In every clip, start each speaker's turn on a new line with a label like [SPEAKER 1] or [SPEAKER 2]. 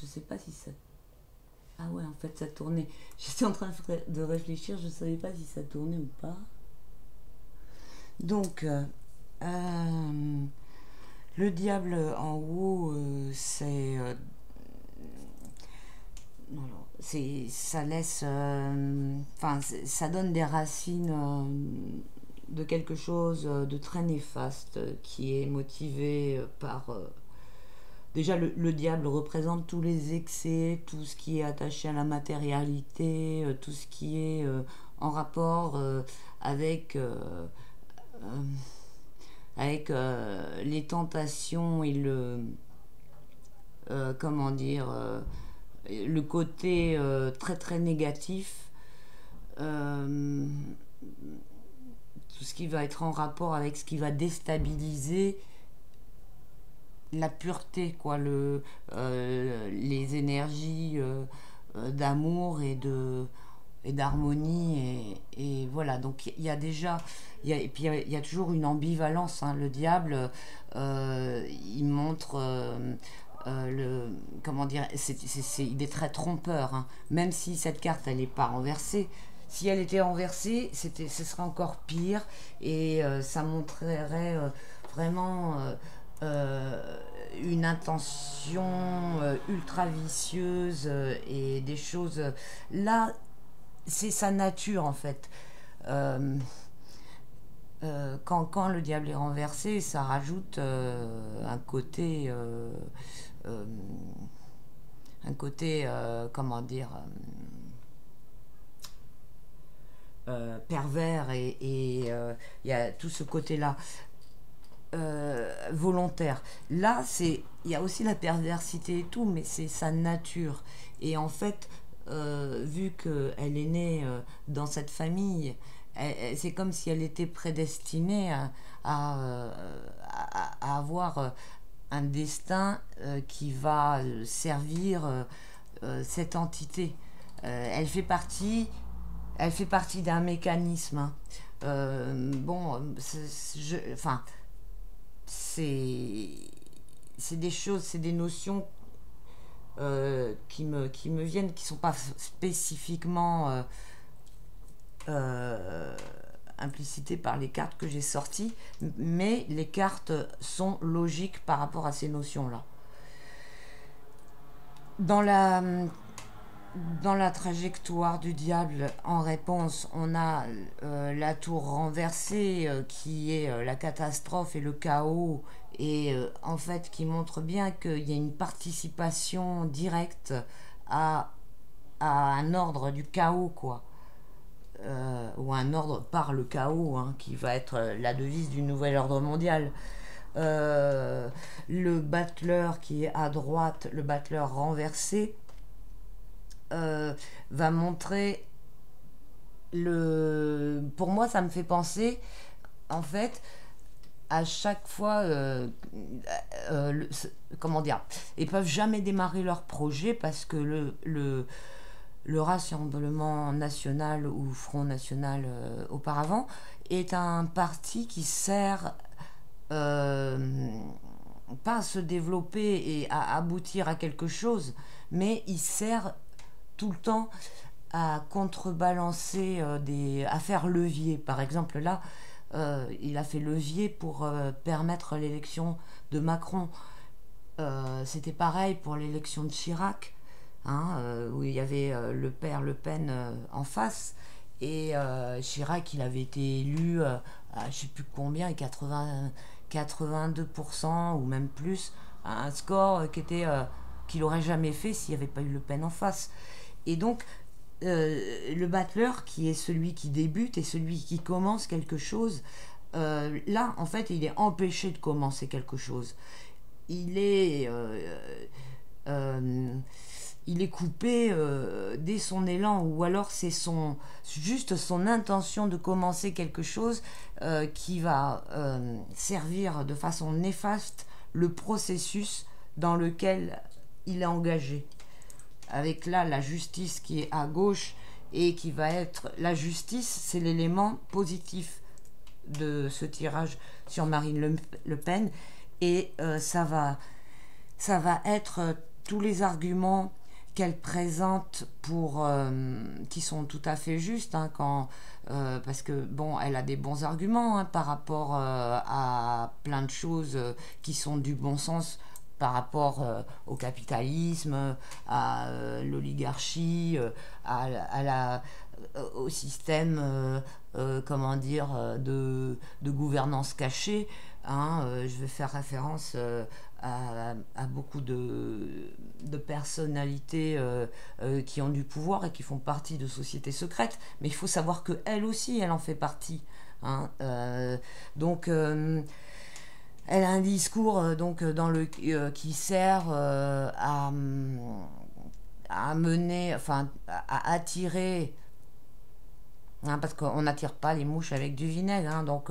[SPEAKER 1] je sais pas si ça... Ah ouais, en fait, ça tournait. J'étais en train de réfléchir, je savais pas si ça tournait ou pas. Donc, le diable en haut, c'est... non, non, ça laisse... Enfin, ça donne des racines de quelque chose de très néfaste qui est motivé par... déjà, le diable représente tous les excès, tout ce qui est attaché à la matérialité, tout ce qui est en rapport avec, euh, avec les tentations et le... comment dire le côté très très négatif, euh, tout ce qui va être en rapport avec ce qui va déstabiliser la pureté, quoi, les énergies d'amour et d'harmonie et voilà. Donc il y a déjà et puis il y a toujours une ambivalence, hein. Le diable, il montre comment dire, il est très trompeur, hein. Même si cette carte elle n'est pas renversée, si elle était renversée, ce serait encore pire et ça montrerait vraiment une intention ultra vicieuse et des choses. Là, c'est sa nature en fait. Euh, quand le diable est renversé, ça rajoute euh, un côté, comment dire, pervers et il y a tout ce côté-là volontaire. Là, il y a aussi la perversité et tout, mais c'est sa nature. Et en fait, vu qu'elle est née dans cette famille, c'est comme si elle était prédestinée à avoir un destin qui va servir cette entité. Elle fait partie d'un mécanisme, hein. Bon, enfin, c'est c'est des choses, c'est des notions qui me viennent, qui ne sont pas spécifiquement euh, implicitées par les cartes que j'ai sorties, mais les cartes sont logiques par rapport à ces notions-là. Dans la, dans la trajectoire du diable, en réponse, on a la tour renversée qui est la catastrophe et le chaos, et en fait qui montre bien qu'il y a une participation directe à, à un ordre du chaos, quoi. Ou un ordre par le chaos, hein, qui va être la devise du nouvel ordre mondial. Le battleur qui est à droite, le battleur renversé, va montrer pour moi, ça me fait penser, en fait, à chaque fois, comment dire, ils peuvent jamais démarrer leur projet parce que le Rassemblement national ou Front national auparavant est un parti qui sert pas à se développer et à aboutir à quelque chose, mais il sert tout le temps à contrebalancer, à faire levier. Par exemple, là, il a fait levier pour permettre l'élection de Macron. C'était pareil pour l'élection de Chirac, hein, où il y avait le père Le Pen en face. Et Chirac, il avait été élu à je ne sais plus combien, 82% ou même plus, un score qu'il n'aurait jamais fait s'il n'y avait pas eu Le Pen en face. Et donc, le battleur, qui est celui qui débute et celui qui commence quelque chose, là, en fait, il est empêché de commencer quelque chose. Il est, euh, il est coupé dès son élan, ou alors c'est juste son intention de commencer quelque chose qui va servir de façon néfaste le processus dans lequel il est engagé. Avec là la justice qui est à gauche et qui va être... La justice, c'est l'élément positif de ce tirage sur Marine Le Pen, et ça va être tous les arguments qu'elle présente qui sont tout à fait justes, hein, parce que bon, elle a des bons arguments, hein, par rapport à plein de choses qui sont du bon sens par rapport au capitalisme, à l'oligarchie, au système, comment dire, de gouvernance cachée. Hein, je vais faire référence à beaucoup de personnalités qui ont du pouvoir et qui font partie de sociétés secrètes, mais il faut savoir qu'elle aussi, elle en fait partie. Hein, donc, elle a un discours qui sert à mener, enfin, à attirer. Hein, parce qu'on n'attire pas les mouches avec du vinaigre, hein, donc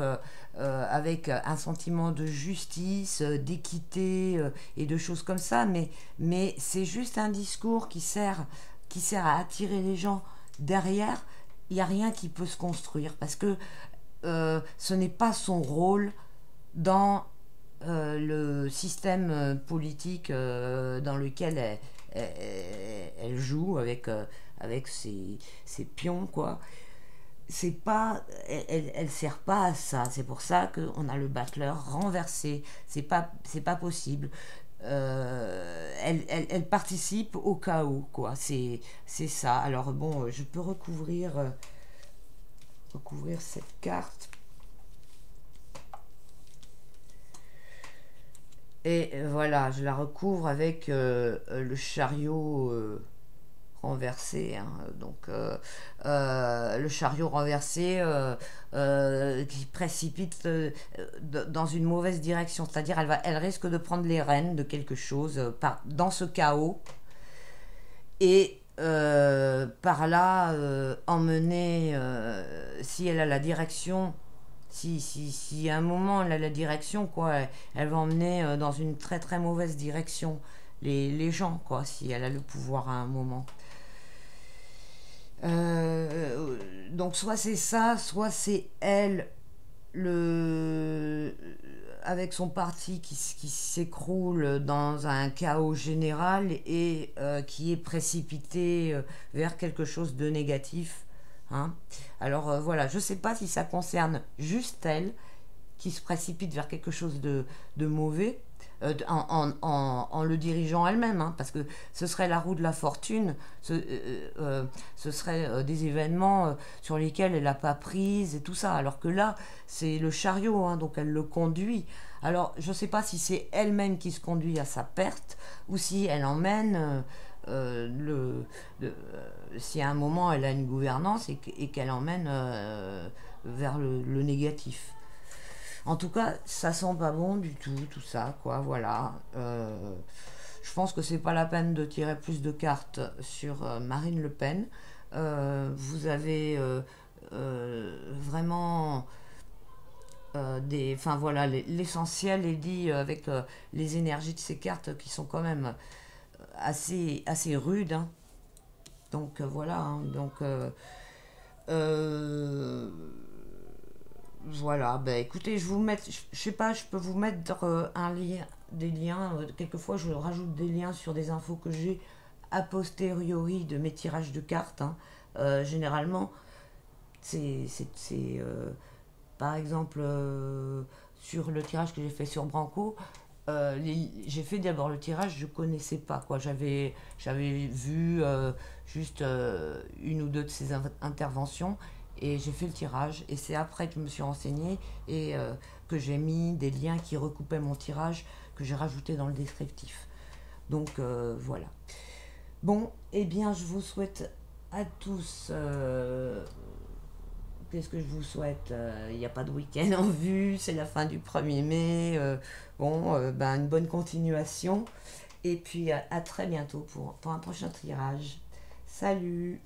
[SPEAKER 1] avec un sentiment de justice, d'équité et de choses comme ça, mais c'est juste un discours qui sert à attirer les gens. Derrière, il n'y a rien qui peut se construire, parce que ce n'est pas son rôle dans le système politique dans lequel elle joue avec ses pions, quoi. C'est pas, elle sert pas à ça. C'est pour ça qu'on a le battleur renversé. C'est pas possible. Elle participe au chaos, quoi. C'est ça. Alors bon, je peux recouvrir cette carte. Et voilà, je la recouvre avec le chariot renversé, hein. Donc le chariot renversé qui précipite dans une mauvaise direction, c'est-à-dire elle risque de prendre les rênes de quelque chose dans ce chaos et par là emmener, si elle a la direction, si à un moment elle a la direction, quoi, elle va emmener dans une très très mauvaise direction les gens, quoi, si elle a le pouvoir à un moment. Donc soit c'est ça, soit c'est elle, avec son parti qui s'écroule dans un chaos général et qui est précipité vers quelque chose de négatif. Hein. Alors voilà, je ne sais pas si ça concerne juste elle qui se précipite vers quelque chose de mauvais, en le dirigeant elle-même, hein, parce que ce serait la roue de la fortune, ce serait des événements sur lesquels elle n'a pas prise et tout ça, alors que là c'est le chariot, hein, donc elle le conduit. Alors je ne sais pas si c'est elle-même qui se conduit à sa perte ou si elle emmène si à un moment elle a une gouvernance et qu'elle emmène vers le négatif. En tout cas, ça sent pas bon du tout ça, quoi, voilà. Je pense que c'est pas la peine de tirer plus de cartes sur Marine Le Pen. Vous avez vraiment enfin voilà, l'essentiel est dit avec les énergies de ces cartes qui sont quand même assez rudes, hein. Donc voilà, hein, donc voilà, bah écoutez, je sais pas, je peux vous mettre des liens. Quelquefois, je rajoute des liens sur des infos que j'ai a posteriori de mes tirages de cartes, hein. Généralement, c'est par exemple sur le tirage que j'ai fait sur Branco. J'ai fait d'abord le tirage, je connaissais pas, quoi. J'avais vu juste une ou deux de ses interventions et j'ai fait le tirage. Et c'est après que je me suis renseignée et que j'ai mis des liens qui recoupaient mon tirage que j'ai rajouté dans le descriptif. Donc voilà. Bon, eh bien, je vous souhaite à tous. Qu'est-ce que je vous souhaite? Il n'y a pas de week-end en vue, c'est la fin du 1er mai. Une bonne continuation. Et puis à très bientôt pour un prochain tirage. Salut!